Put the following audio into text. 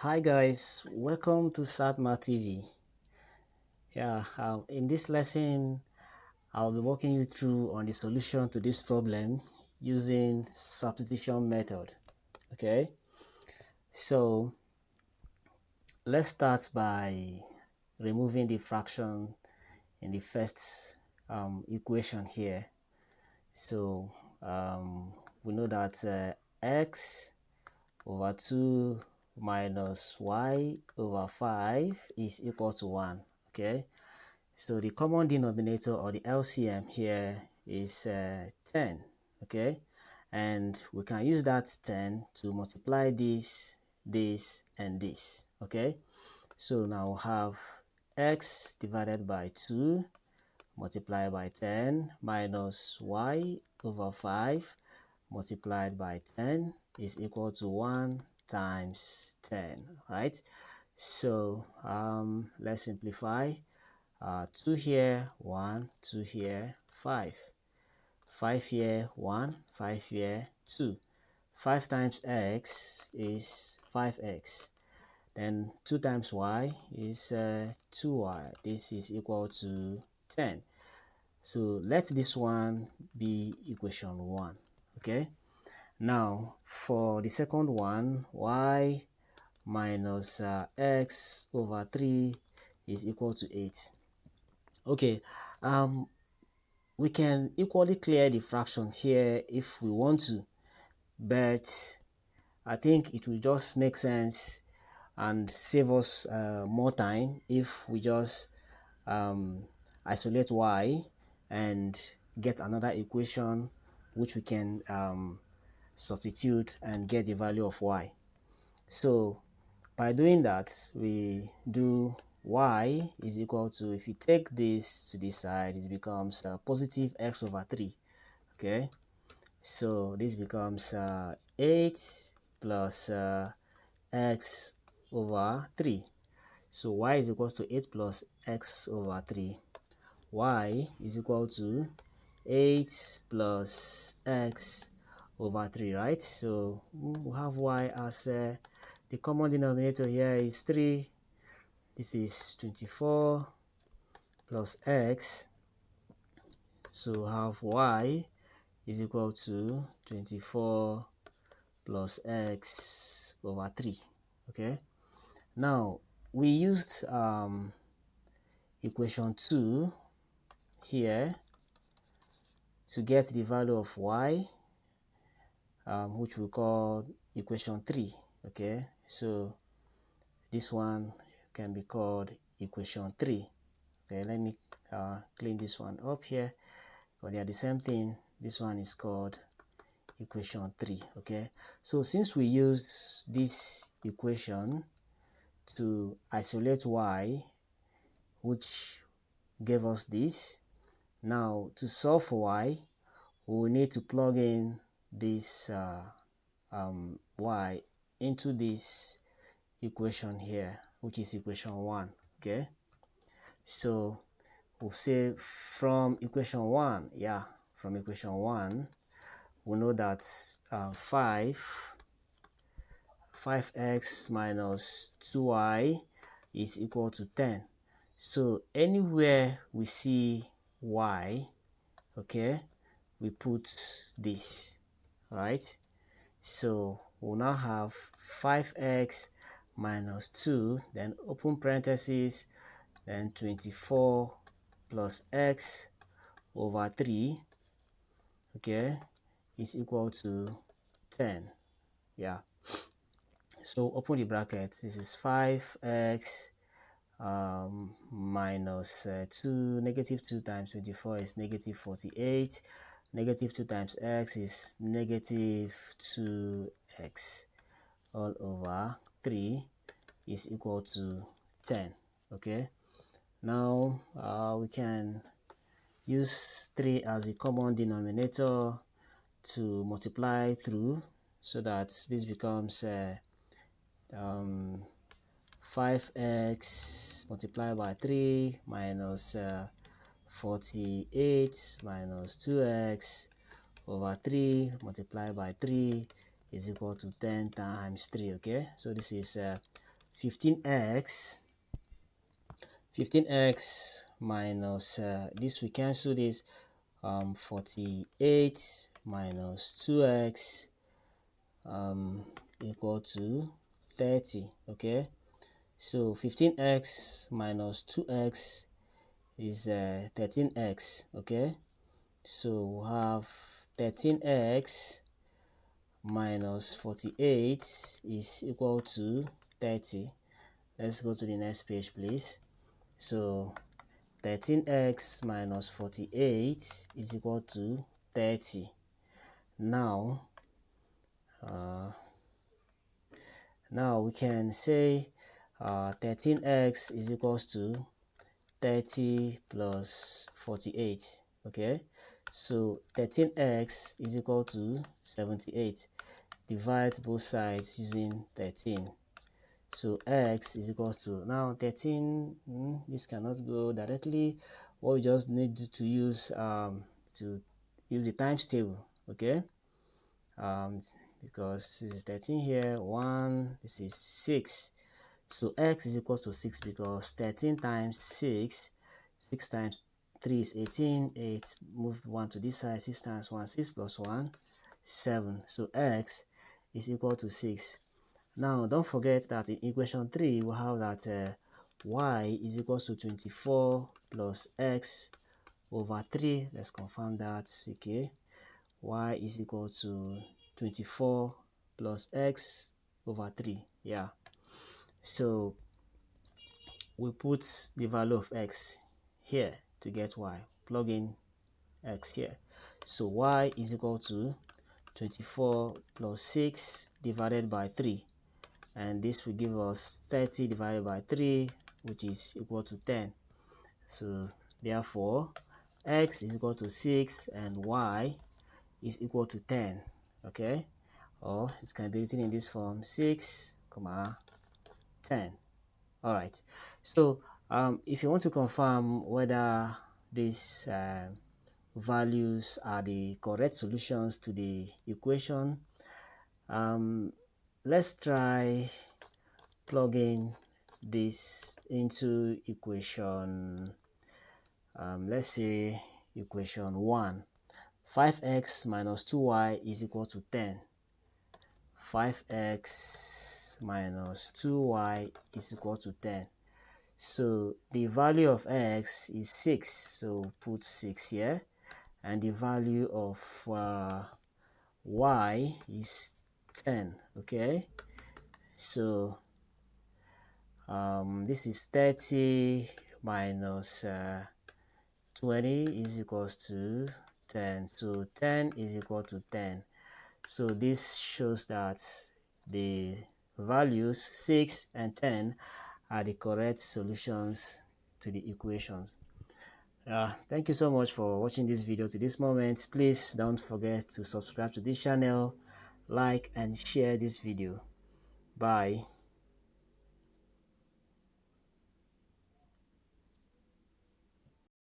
Hi guys, welcome to Satma TV. In this lesson, I'll be walking you through on the solution to this problem using substitution method. Okay, so let's start by removing the fraction in the first equation here. So we know that x over 2 minus y over 5 is equal to 1. Okay, so the common denominator or the LCM here is 10. Okay, and we can use that 10 to multiply this, and this. Okay, so now we have x divided by 2 multiplied by 10 minus y over 5 multiplied by 10 is equal to 1 times 10, right? So let's simplify. 2 here, 1, 2 here, 5. 5 here, 1, 5 here, 2. 5 times x is 5x. Then 2 times y is 2y. This is equal to 10. So let this one be equation 1. Okay. Now for the second one, y minus x over 3 is equal to 8. Okay, we can equally clear the fraction here if we want to, but I think it will just make sense and save us more time if we just isolate y and get another equation which we can substitute and get the value of y. So by doing that, we do y is equal to, if you take this to this side, it becomes positive x over 3. Okay, so this becomes 8 plus x over 3. So y is equal to 8 plus x over 3. Y is equal to 8 plus x over 3, right? So we have y as the common denominator here is 3. This is 24 plus x. So we have y is equal to 24 plus x over 3. Okay. Now we used equation 2 here to get the value of y, which we call equation 3. Okay, so this one can be called equation 3. Okay, let me clean this one up here, but they are the same thing. This one is called equation 3. Okay, so since we used this equation to isolate y, which gave us this, now to solve for y, we will need to plug in this y into this equation here, which is equation 1. Okay, so we'll say from equation 1, from equation 1, we know that 5x minus 2y is equal to 10. So anywhere we see y, okay, we put this, right? So we'll now have 5x minus 2, then open parentheses, then 24 plus x over 3, okay, is equal to 10. Yeah, so open the brackets. This is 5x minus 2, negative 2 times 24 is negative 48. Negative 2 times x is negative 2x all over 3 is equal to 10. Okay, now we can use 3 as a common denominator to multiply through, so that this becomes 5x multiplied by 3 minus 48 minus 2x over 3 multiplied by 3 is equal to 10 times 3. Okay, so this is 15x minus this, we cancel this, 48 minus 2x equal to 30. Okay, so 15x minus 2x is 13x. Okay, so we have 13x minus 48 is equal to 30. Let's go to the next page, please. So 13x minus 48 is equal to 30. Now we can say 13x is equals to 30 plus 48. Okay, so 13x is equal to 78. Divide both sides using 13. So x is equal to, now 13, this cannot go directly. What we just need to use the times table. Okay, because this is 13 here, 1, this is 6. So x is equal to 6 because 13 times 6, 6 times 3 is 18, 8, move 1 to this side, 6 times 1, 6 plus 1, 7. So x is equal to 6. Now don't forget that in equation 3 we have that y is equal to 24 plus x over 3. Let's confirm that. Okay, y is equal to 24 plus x over 3. Yeah, so we put the value of x here to get y, plug in x here. So y is equal to 24 plus 6 divided by 3, and this will give us 30 divided by 3, which is equal to 10. So therefore x is equal to 6 and y is equal to 10. Okay, or it can be written in this form: 6, 10. All right, so if you want to confirm whether these values are the correct solutions to the equation, let's try plugging this into equation, let's say equation 1. 5x minus 2y is equal to 10. 5x minus 2y is equal to 10. So the value of x is 6, so put 6 here, and the value of y is 10. Okay, so this is 30 minus 20 is equals to 10. So 10 is equal to 10. So this shows that the values 6 and 10 are the correct solutions to the equations. Thank you so much for watching this video to this moment. Please don't forget to subscribe to this channel, like and share this video. Bye.